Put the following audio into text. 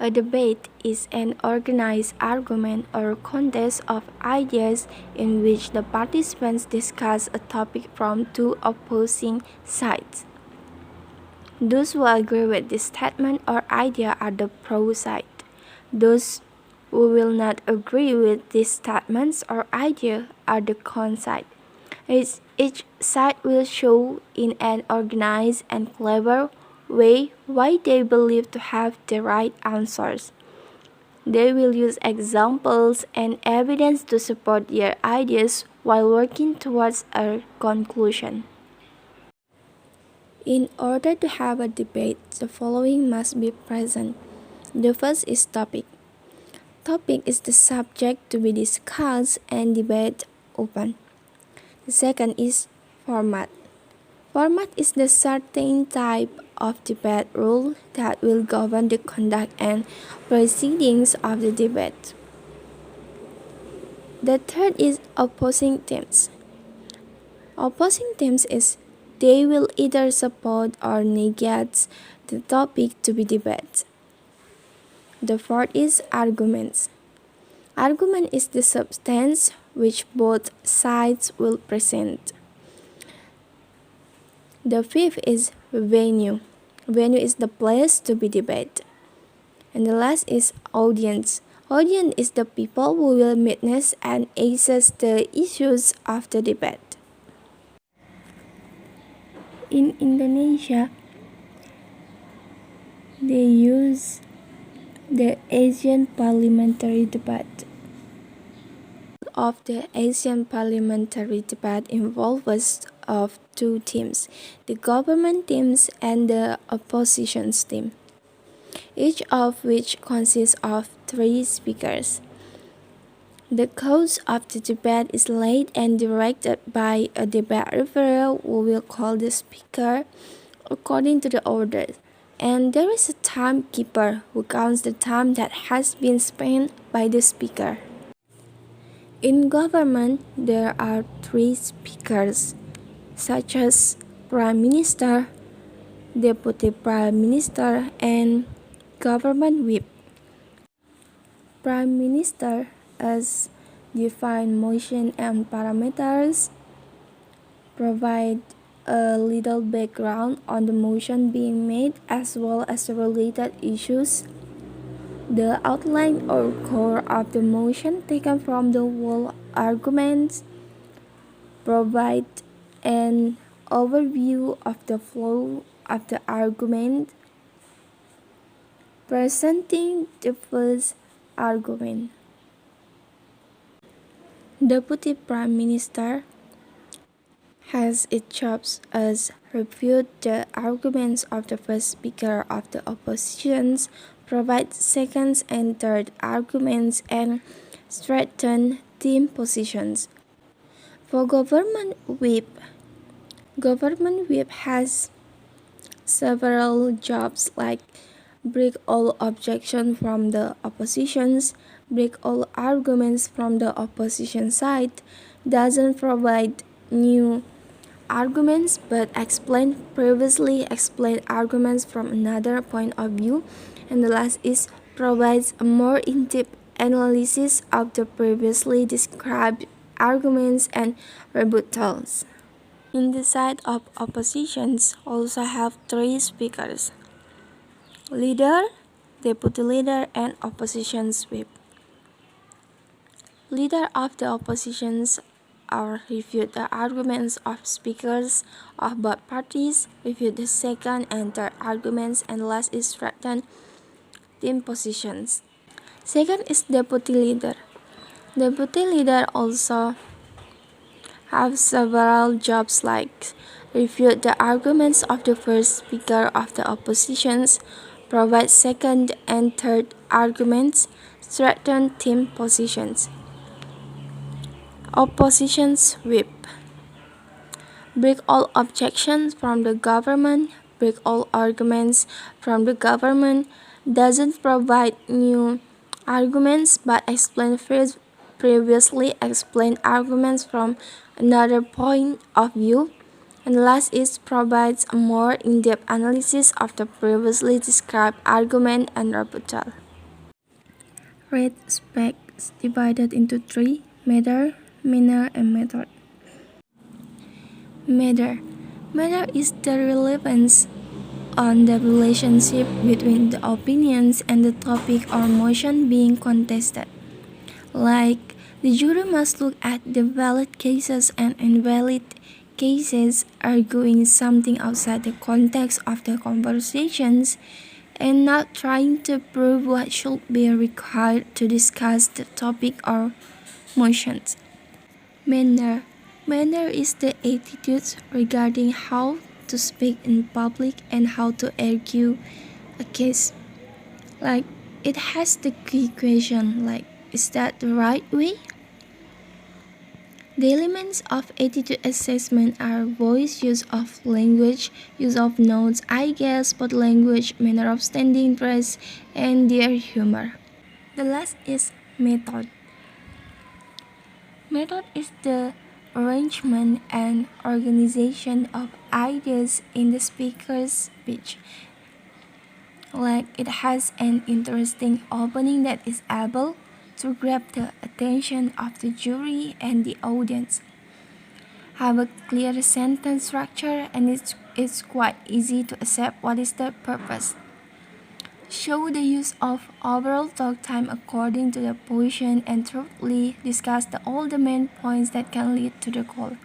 A debate is an organized argument or contest of ideas in which the participants discuss a topic from two opposing sides. Those who agree with this statement or idea are the pro side. Those who will not agree with these statements or idea are the con side. Each side will show in an organized and clever way why they believe to have the right answers. They will use examples and evidence to support their ideas while working towards a conclusion. In order to have a debate, the following must be present. The first is topic. Topic is the subject to be discussed and debate upon. The second is format. Format is the certain type of debate rule that will govern the conduct and proceedings of the debate. The third is opposing teams. Opposing teams is they will either support or negate the topic to be debated. The fourth is arguments. Argument is the substance which both sides will present. The fifth is venue. Venue is the place to be debated. And the last is audience. Audience is the people who will witness and assess the issues of the debate. In Indonesia, they use the Asian parliamentary debate. Of the Asian parliamentary debate involves of two teams, the government teams and the opposition team, each of which consists of 3 speakers. The course of the debate is led and directed by a debate referee who will call the speaker according to the order, and there is a timekeeper who counts the time that has been spent by the speaker. In government, there are 3 speakers, such as Prime Minister, Deputy Prime Minister, and Government Whip. Prime Minister as define motion and parameters, provide a little background on the motion being made as well as related issues, the outline or core of the motion taken from the whole arguments, provide an overview of the flow of the argument, presenting the first argument. Deputy Prime Minister has its jobs as refute the arguments of the first speaker of the oppositions, provide second and third arguments, and strengthen team positions. For Government Whip has several jobs like break all objections from the oppositions, break all arguments from the opposition side, doesn't provide new arguments but explain previously explained arguments from another point of view, and the last is provides a more in-depth analysis of the previously described arguments and rebuttals. In the side of oppositions also have 3 speakers: leader, deputy leader, and opposition whip. Leader of the oppositions are refute the arguments of speakers of both parties, refute the second and third arguments, and last is strengthen team positions. Second is deputy leader. Deputy leader also have several jobs like refute the arguments of the first speaker of the oppositions, provide second and third arguments, strengthen team positions. Opposition whip. Break all objections from the government, break all arguments from the government, doesn't provide new arguments but explain previously explained arguments from another point of view, and last is provides a more in-depth analysis of the previously described argument and rebuttal. Read specs divided into three: matter, manner, and method. Matter. Matter is the relevance on the relationship between the opinions and the topic or motion being contested. Like, the jury must look at the valid cases and invalid cases, arguing something outside the context of the conversations and not trying to prove what should be required to discuss the topic or motions. Manner. Manner is the attitude regarding how to speak in public and how to argue a case. Like, it has the key question like, is that the right way? The elements of attitude assessment are voice, use of language, use of notes, eye gaze, body language, manner of standing, dress, and their humor. The last is method. Method is the arrangement and organization of ideas in the speaker's speech. Like, it has an interesting opening that is able to grab the attention of the jury and the audience. Have a clear sentence structure, and it's quite easy to accept what is the purpose. Show the use of overall talk time according to the position and thoroughly discuss all the main points that can lead to the goal.